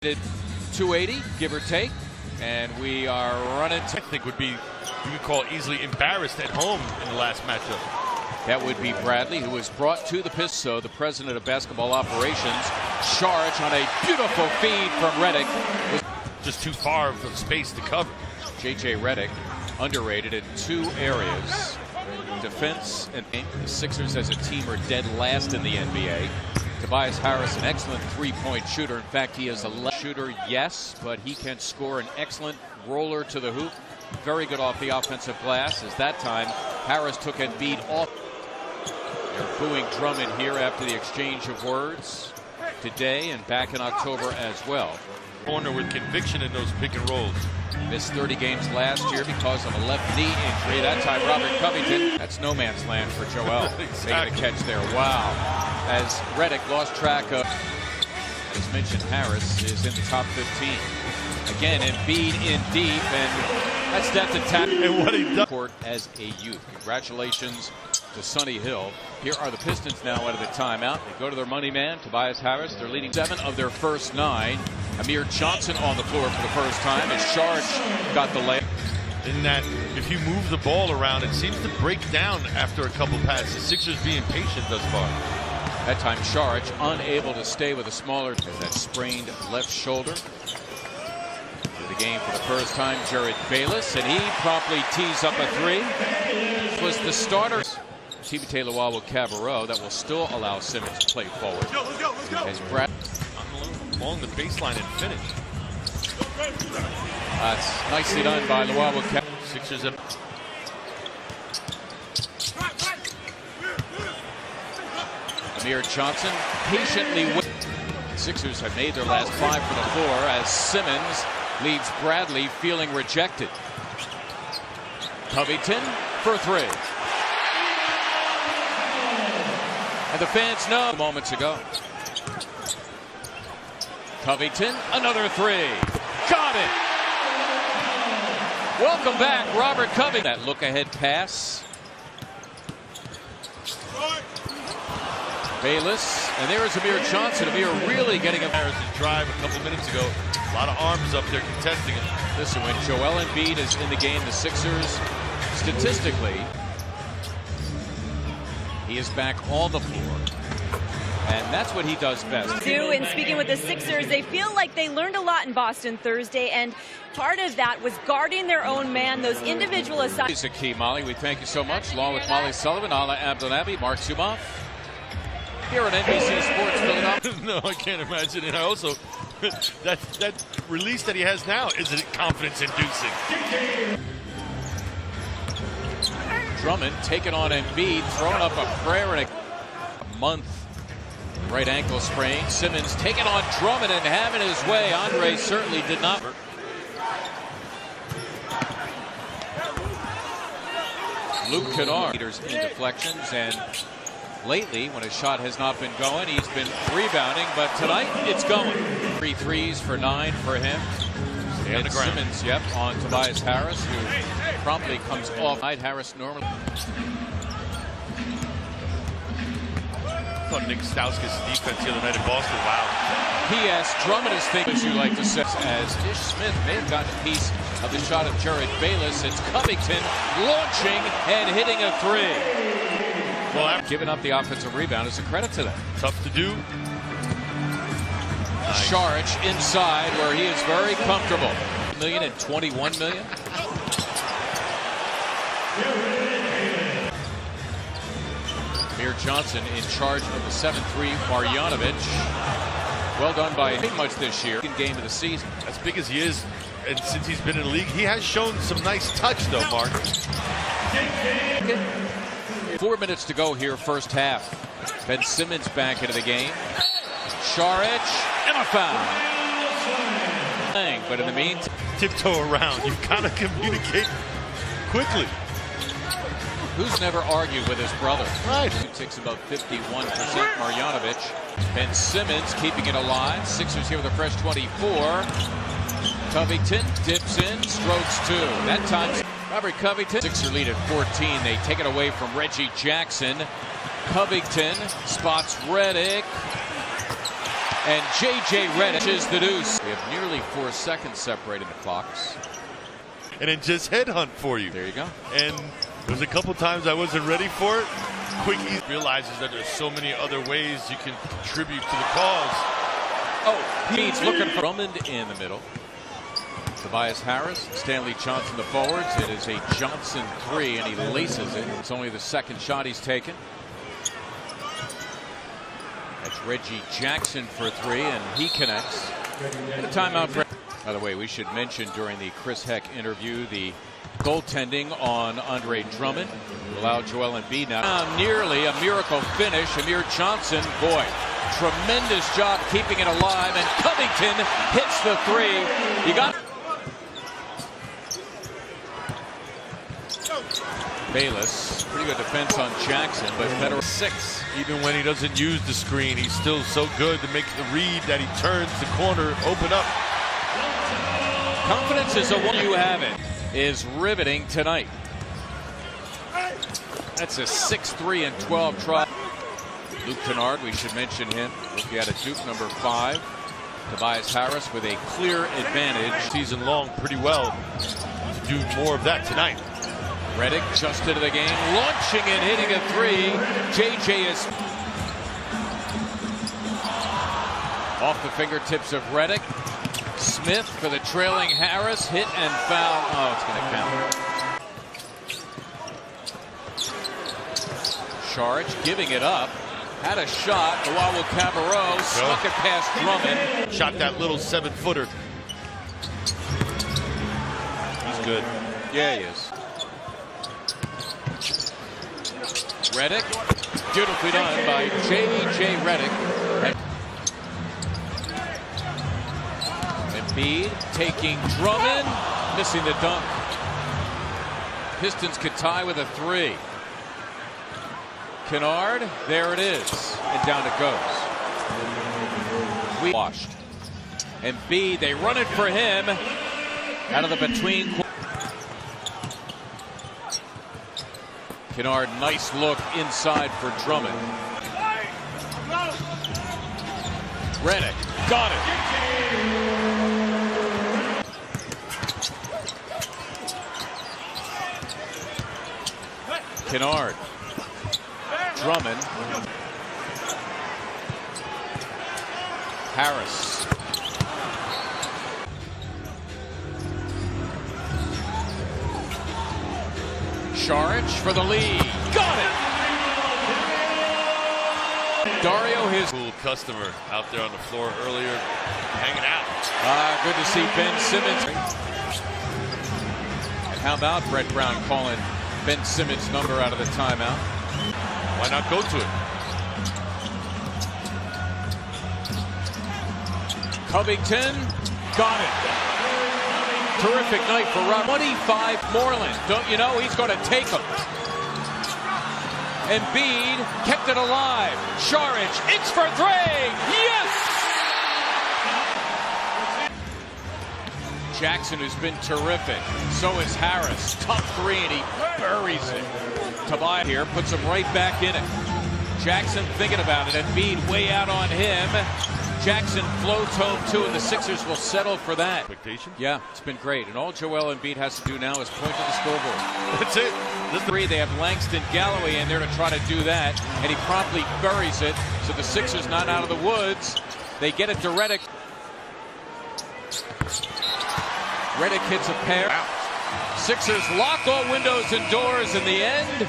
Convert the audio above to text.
280, give or take, and we are running. I think would be, you could call easily embarrassed at home in the last matchup. That would be Bradley, who was brought to the Pistons. So the president of basketball operations, charge on a beautiful feed from Redick. Just too far of space to cover. J.J. Redick, underrated in two areas. Defense and the Sixers as a team are dead last in the NBA. Tobias Harris, an excellent three-point shooter. In fact, he is a left shooter, yes, but he can score an excellent roller to the hoop. Very good off the offensive glass. As that time, Harris took Embiid off. They're booing Drummond here after the exchange of words today and back in October as well. Corner with conviction in those pick and rolls. Missed 30 games last year because of a left knee injury. That time, Robert Covington. That's no man's land for Joel. Exactly. Making a catch there. Wow. As Redick lost track of, as mentioned, Harris is in the top 15. Again, Embiid in deep, and that's depth attack. And what he does as a youth. Congratulations to Sonny Hill. Here are the Pistons now out of the timeout. They go to their money man, Tobias Harris. They're leading 7 of their first 9. Amir Johnson on the floor for the first time as Charge got the layup. In that, if you move the ball around, it seems to break down after a couple passes. Sixers being patient thus far. That time, Charge unable to stay with a smaller, that sprained left shoulder. To the game for the first time, Jared Bayless, and he promptly tees up a 3. It was the starter, Timothé Luwawu-Cabarrot, that will still allow Simmons to play forward. As Brad along the baseline and finish. That's nicely done by Luwawu-Cabarrot. Sixers up. Amir Johnson patiently waiting. Sixers have made their last 5 for the floor as Simmons leaves Bradley feeling rejected. Covington for 3. And the fans know moments ago. Covington, another 3. Got it! Welcome back, Robert Covington. That look-ahead pass. Bayless, and there is Amir Johnson. Amir really getting a Harris's drive a couple minutes ago. A lot of arms up there contesting it. Listen, when Joel Embiid is in the game, the Sixers, statistically, he is back on the floor. And that's what he does best. And speaking with the Sixers, they feel like they learned a lot in Boston Thursday, and part of that was guarding their own man, those individual assignments. He's a key, Molly. We thank you so much. Along with Molly Sullivan, Ala Abdelnabi, Mark Sumoff. Here at NBC Sports Philadelphia. No, I can't imagine. And I also, that release that he has now isn't confidence-inducing. Drummond taking on Embiid, throwing up a prayer in a month. Right ankle sprain. Simmons taking on Drummond and having his way. Andre certainly did not. Luke Kennard leaders in deflections, and lately, when his shot has not been going, he's been rebounding, but tonight it's going. 3 threes for 9 for him. And Simmons, yep, on Tobias Harris, who promptly comes off. Harris normally. I thought Nick Stauskas' defense the other night in Boston, wow. He asked Drummond his thing, as you like to say, as Ish Smith may have gotten a piece of the shot of Jared Bayless. It's Covington launching and hitting a 3. Well, giving up the offensive rebound is a credit to them. Tough to do. Nice. Charge inside where he is very comfortable. $1 million and $21 million. Amir Johnson in charge of the 7-3 Marjanovic. Well done by him much this year. Game of the season. As big as he is, and since he's been in the league, he has shown some nice touch, though, Mark. 4 minutes to go here, first half. Ben Simmons back into the game. Saric and a foul. But in the meantime, tiptoe around. You've got to communicate quickly. Who's never argued with his brother? Right. Who takes about 51%. Marjanovic. Ben Simmons keeping it alive. Sixers here with a fresh 24. Covington dips in, strokes 2. That time, Robert Covington. Sixer lead at 14. They take it away from Reggie Jackson. Covington spots Redick. And J.J. Redick is the deuce. We have nearly 4 seconds separating the clocks. And then just headhunt for you. There you go. And there's a couple times I wasn't ready for it. Quickie realizes that there's so many other ways you can contribute to the cause. Oh, he's looking for Drummond in the middle. Tobias Harris, Stanley Johnson the forwards. It is a Johnson 3 and he laces it. It's only the second shot he's taken. That's Reggie Jackson for 3 and he connects. And a timeout for. By the way, we should mention during the Chris Heck interview the goaltending on Andre Drummond allowed Joel Embiid now nearly a miracle finish. Amir Johnson, boy, tremendous job keeping it alive, and Covington hits the 3. You got Bayless, pretty good defense on Jackson, but better 6. Even when he doesn't use the screen, he's still so good to make the read that he turns the corner, open up. Confidence is a one you have it. Is riveting tonight. That's a 6-3 and 12 try. Luke Kennard, we should mention him. Rookie out of Duke, number 5. Tobias Harris with a clear advantage. Season long pretty well to do more of that tonight. Redick just into the game, launching and hitting a 3. J.J. is off the fingertips of Redick. Smith for the trailing Harris, hit and foul. Oh, it's going to count. Saric giving it up. Had a shot. Owawu Cabarrot snuck it past Drummond. Shot that little 7-footer. He's good. Yeah, he is. Redick, beautifully done by J.J. Redick. Embiid taking Drummond, missing the dunk. Pistons could tie with a 3. Kennard, there it is, and down it goes. We washed. Embiid, they run it for him out of the between. Kennard, nice look inside for Drummond. Redick, got it. Kennard, Drummond, Harris. Saric for the lead. Got it! Dario, his cool customer out there on the floor earlier, hanging out. Good to see Ben Simmons. And how about Brett Brown calling Ben Simmons' number out of the timeout? Why not go to it? Covington, got it. Terrific night for Rob. 25 Moreland. Don't you know he's going to take him? Embiid kept it alive. Saric, it's for 3. Yes! Jackson, who's been terrific. So is Harris. Tough 3 and he buries it. Tobias here puts him right back in it. Jackson thinking about it. Embiid way out on him. Jackson floats home 2, and the Sixers will settle for that. Expectation? Yeah, it's been great. And all Joel Embiid has to do now is point to the scoreboard. That's it. The 3, they have Langston Galloway in there to try to do that, and he promptly buries it. So the Sixers not out of the woods. They get it to Redick. Redick hits a pair. Sixers lock all windows and doors in the end.